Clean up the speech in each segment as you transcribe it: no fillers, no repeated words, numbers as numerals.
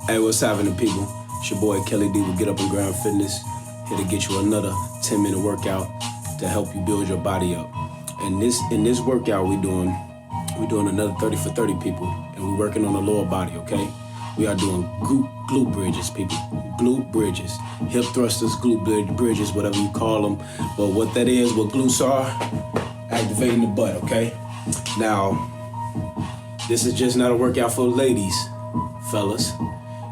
Hey, what's happening, people? It's your boy Kelly D with Get Up and Ground Fitness, here to get you another 10-minute workout to help you build your body up. And in this workout, we're doing another 30 for 30, people, and we're working on the lower body, okay? We are doing glute bridges, people. Glute bridges, hip thrusters, glute bridges, whatever you call them. But what that is, what glutes are, activating the butt, okay? Now, this is just not a workout for ladies, fellas.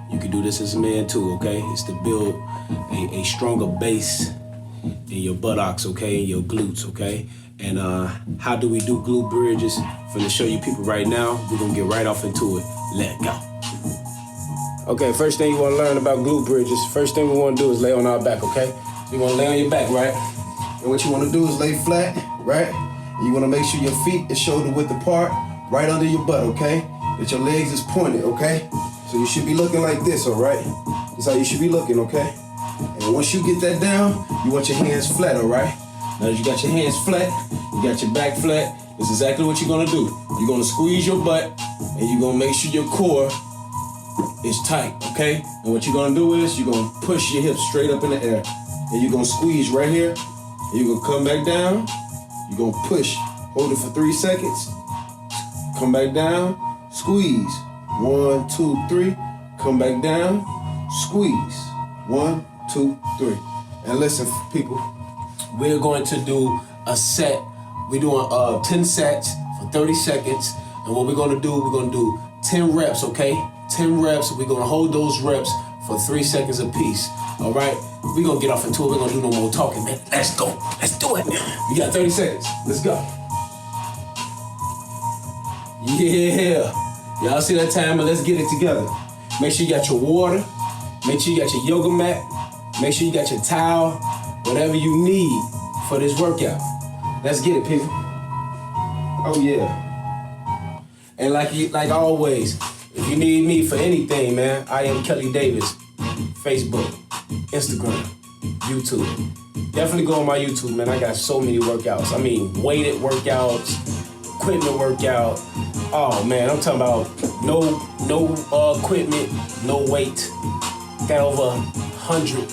You can do this as a man too, okay? It's to build a stronger base in your buttocks, okay? In your glutes, okay? And how do we do glute bridges? I'm gonna show you people right now. We're gonna get right off into it. Let go. Okay, first thing you wanna learn about glute bridges, first thing we wanna do is lay on our back, okay? So you wanna lay on your back, right? And what you wanna do is lay flat, right? And you wanna make sure your feet is shoulder width apart, right under your butt, okay? That your legs is pointed, okay? So you should be looking like this, all right? That's how you should be looking, okay? And once you get that down, you want your hands flat, all right? Now that you got your hands flat, you got your back flat, this is exactly what you're gonna do. You're gonna squeeze your butt, and you're gonna make sure your core is tight, okay? And what you're gonna do is, you're gonna push your hips straight up in the air, and you're gonna squeeze right here, and you're gonna come back down, you're gonna push, hold it for 3 seconds, come back down, squeeze. 1, 2, 3, come back down, squeeze. 1, 2, 3. And listen, people, we're going to do a set. We're doing 10 sets for 30 seconds. And what we're gonna do 10 reps, okay? 10 reps, we're gonna hold those reps for 3 seconds apiece, all right? We're gonna get off into it, we're gonna do no more talking, man. Let's go, let's do it. We got 30 seconds, let's go. Yeah. Y'all see that timer? Let's get it together. Make sure you got your water. Make sure you got your yoga mat. Make sure you got your towel. Whatever you need for this workout. Let's get it, people. Oh yeah. And like always, if you need me for anything, man, I am Kelly Davis. Facebook, Instagram, YouTube. Definitely go on my YouTube, man. I got so many workouts. I mean, weighted workouts, equipment workout. Oh man, I'm talking about no equipment, no weight. Got over 100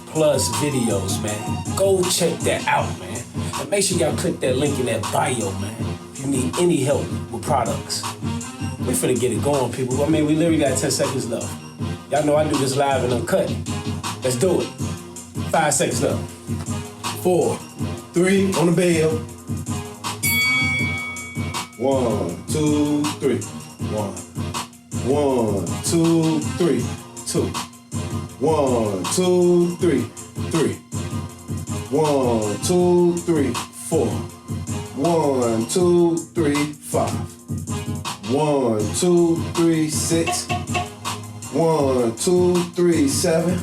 plus videos, man. Go check that out, man. And make sure y'all click that link in that bio, man. If you need any help with products. We finna get it going, people. I mean, we literally got 10 seconds left. Y'all know I do this live and uncut. Let's do it. 5 seconds left. 4, 3, on the bell. 1, 2, 3. 1, 2, 3. 2. 1, 2, 3. 3. 1, 2, 3. 4. 1, 2, 3. 5. 1, 2, 3. 6. 1, 2, 3. 7.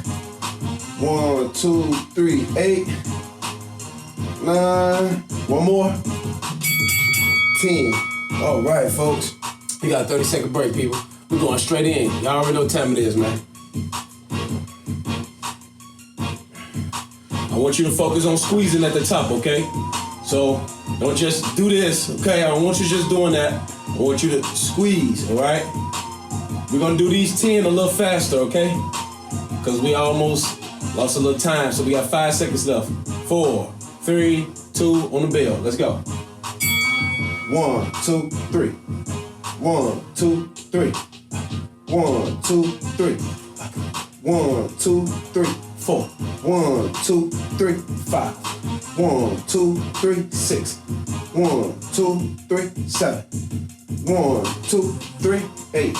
1, 2, 3. 8. 9. One more. 10. All right, folks. We got a 30-second break, people. We're going straight in. Y'all already know what time it is, man. I want you to focus on squeezing at the top, okay? So don't just do this, okay? I don't want you just doing that. I want you to squeeze, all right? We're gonna do these 10 a little faster, okay? Because we almost lost a little time, so we got 5 seconds left. 4, 3, 2, on the bell. Let's go. 1, 2, 3. 1, 2, 3. 1, 2, 3. 1, 2, 3. 4. 1, 2, 3. 5. 1, 2, 3. 6. 1, 2, 3. 7. 1, 2, 3. 8.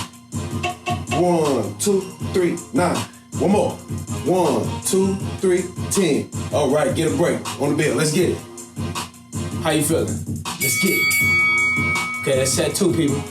1, 2, 3. 9. One more. 1, 2, 3. 10. All right, get a break on the bell. Let's get it. How you feeling? Let's get it. Okay, that's set 2, people.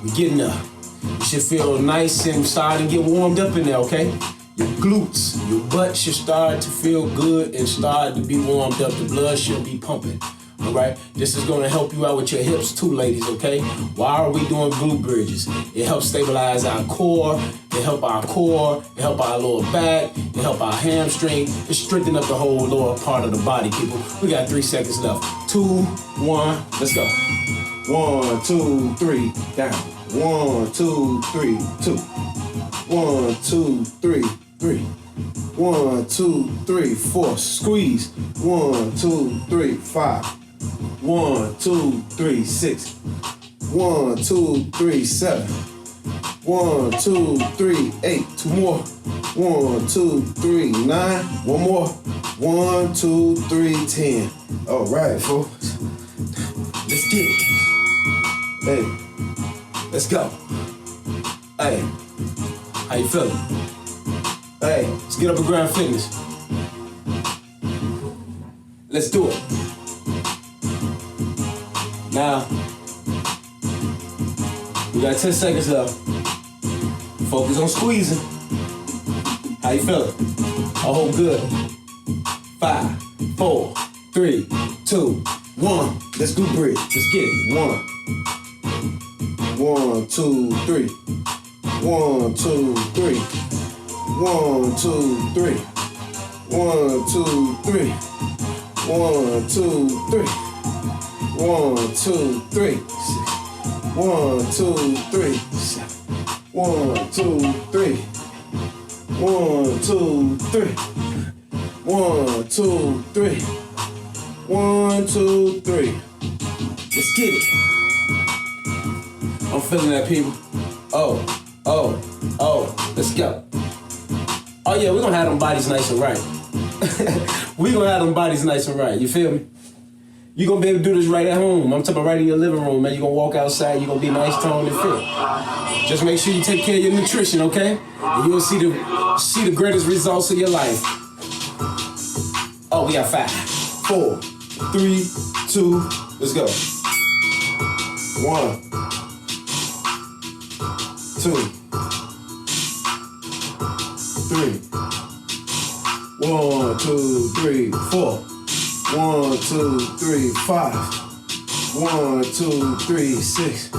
We're getting up. You should feel nice and starting to get warmed up in there, okay? Your glutes, your butt should start to feel good and start to be warmed up. The blood should be pumping, all right? This is gonna help you out with your hips too, ladies, okay? Why are we doing glute bridges? It helps stabilize our core, it helps our core, it helps our lower back, it helps our hamstring, it strengthens up the whole lower part of the body, people. We got 3 seconds left. 2, 1, let's go. 1, 2, 3, down. 1, 2, 3, 2. 1, 2, 3, 3. 1, 2, 3, 4. Squeeze. 1, 2, 3, 5. 1, 2, 3, 6. 1, 2, 3, 7. 1, 2, 3, 8. 2 more. 1, 2, 3, 9. 1 more. 1, 2, 3, 10. All right, folks. Let's get it. Hey, let's go. Hey, how you feeling? Hey, let's get up and grind fitness. Let's do it. Now, we got 10 seconds left. Focus on squeezing. How you feeling? I hope good. 5, 4, 3, 2, 1. Let's do bridge. Let's get it. 1, 2, 3. 1, 2, 3. 1, 2, 3. 1, 2, 3. 1, 2, 3. 1, 2, 3. 1, 2, 3. 1, 2, 3. 1, 2, 3. 1, 2, 3. 1, 2, 3. Let's get it. I'm feeling that, people. Oh. Let's go. Oh yeah, we're gonna have them bodies nice and right. We're gonna have them bodies nice and right. You feel me? You're gonna be able to do this right at home. I'm talking about right in your living room, man. You're gonna walk outside, you're gonna be nice, toned, and fit. Just make sure you take care of your nutrition, okay? And you'll see the greatest results of your life. Oh, we got 5, 4, 3, 2, let's go. 1, 2, 3. 1, 2, 3, 4. 1, 2, 3, 5. 1, 2, 3, 6.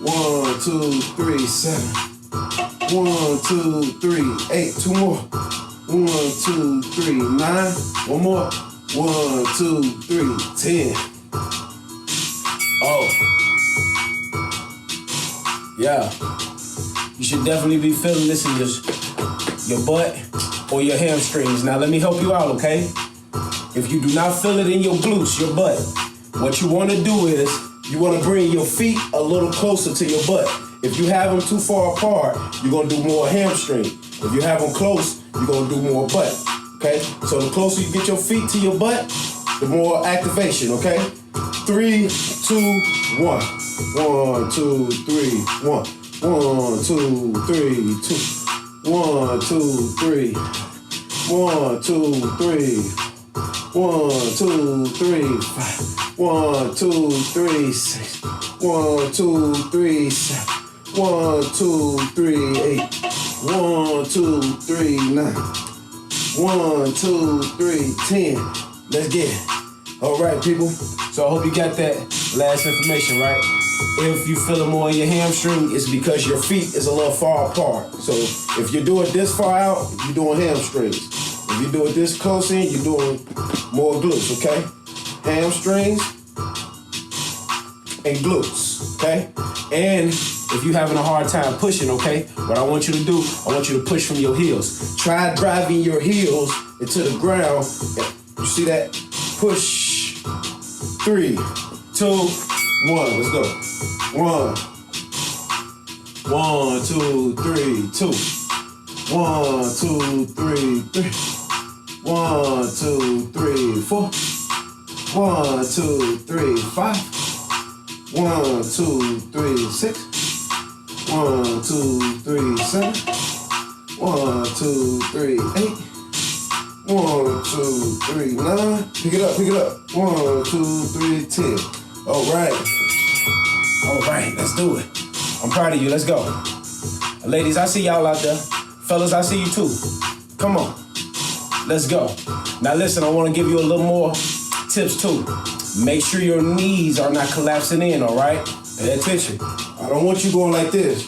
1, 2, 3, 7. 1, 2, 3, 8. 2 more. 1, 2, 3, 9. 1 more. 1, 2, 3, 10. Oh. Yeah. You should definitely be feeling this in your butt or your hamstrings. Now let me help you out, okay? If you do not feel it in your glutes, your butt, what you want to do is you want to bring your feet a little closer to your butt. If you have them too far apart, you're going to do more hamstring. If you have them close, you're going to do more butt, okay? So the closer you get your feet to your butt, the more activation, okay? 3, 2, 1. 1, 2, 3, 1. 1, 2, 3, 2. 1, 2, 3. 1, 2, 3. 1, 2, 3, 5. 1, 2, 3, 6. 1, 2, 3, 7. 1, 2, 3, 8. 1, 2, 3, 9. 1, 2, 3, 10. Let's get it. All right, people. So I hope you got that last information, right? If you feel it more in your hamstring, it's because your feet is a little far apart. So if you do it this far out, you're doing hamstrings. If you do it this close in, you're doing more glutes, okay? Hamstrings and glutes, okay? And if you're having a hard time pushing, okay, what I want you to do, I want you to push from your heels. Try driving your heels into the ground. You see that? Push. 3, 2, 1. Let's go. 1, 2, 3, 2. 1, 2, 3, 3. 1, 2, 3, 4. 1, 2, 3, 5. 1, 2, 3, 6. 1, 2, 3, 7. 1, 2, 3, 8. 1, 2, 3, 9. Pick it up. 1, 2, 3, 10. All right, let's do it. I'm proud of you, let's go. Ladies, I see y'all out there. Fellas, I see you too. Come on, let's go. Now listen, I wanna give you a little more tips too. Make sure your knees are not collapsing in, all right? Pay attention. I don't want you going like this.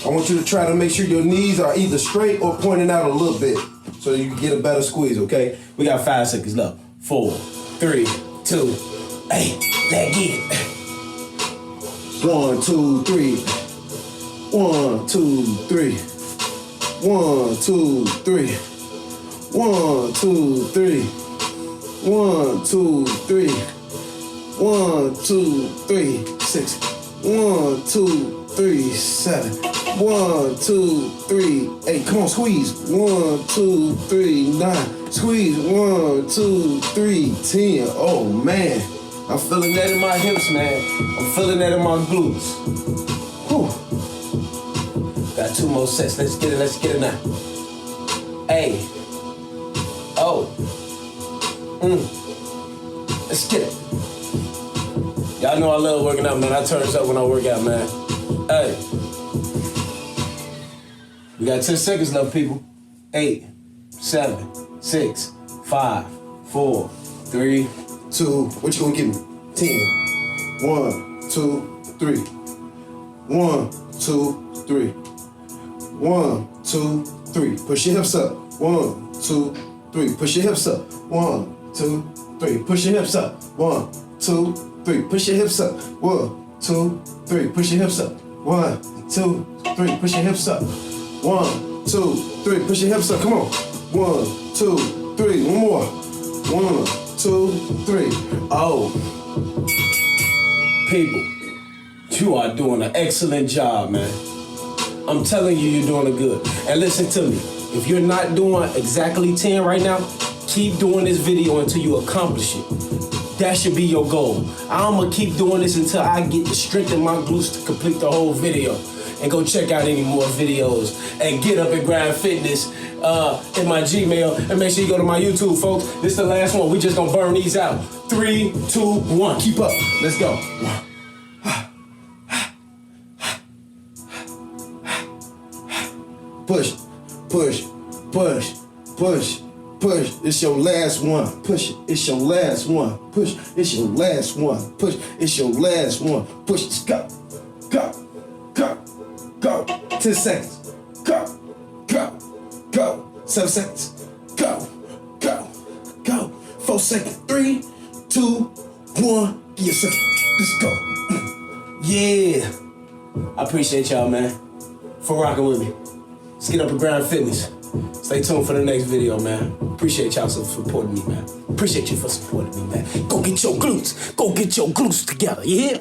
I want you to try to make sure your knees are either straight or pointing out a little bit so you can get a better squeeze, okay? We got 5 seconds left. 4, 3, 2, 8. Let's get it. 1, 2, 3. 1, 2, 3. 1, 2, 3. 1, 2, 3. 1, 2, 3. 1, 2, 3, 6. 1, 2, 3, 7. 1, 2, 3, 8. Come on, squeeze. 1, 2, 3, 9. Squeeze. 1, 2, 3, 10. Oh man, I'm feeling that in my hips, man. I'm feeling that in my glutes. Whew. Got 2 more sets. Let's get it now. Hey. Oh. Let's get it. Y'all know I love working out, man. I turn up when I work out, man. Hey. We got 10 seconds left, people. 8, 7, 6, 5, 4, 3, 2. What you gonna give me? 10. 1, 2, 3. 1, 2, 3. 1, 2, 3. Push your hips up. 1, 2, 3. Push your hips up. 1, 2, 3. Push your hips up. 1, 2, 3. Push your hips up. 1, 2, 3. Push your hips up. 1, 2, 3. Push your hips up. 1, 2, 3. Push your hips up. Come on. 1, 2, 3. One more. 1, 2, 3. Oh. People, you are doing an excellent job, man. I'm telling you, you're doing it good. And listen to me. If you're not doing exactly 10 right now, keep doing this video until you accomplish it. That should be your goal. I'm gonna keep doing this until I get the strength in my glutes to complete the whole video. And go check out any more videos and Get Up and Grind Fitness in my Gmail. And make sure you go to my YouTube, folks. This is the last one. We just gonna burn these out. 3, 2, 1. Keep up. Let's go. Push, push, push, push, push. It's your last one. Push it. It's your last one. Push. It's your last one. Push. It's your last one. Push. Let's go. Go. Go. Go. 10 seconds. Go. Go. Go. 7 seconds. Go. Go. Go. 4 seconds. 3, 2, 1. Give yourself. Let's go. Yeah. I appreciate y'all, man, for rocking with me. Let's Get Up and Grind Fitness. Stay tuned for the next video, man. Appreciate y'all for supporting me, man. Appreciate you for supporting me, man. Go get your glutes. Go get your glutes together, you hear?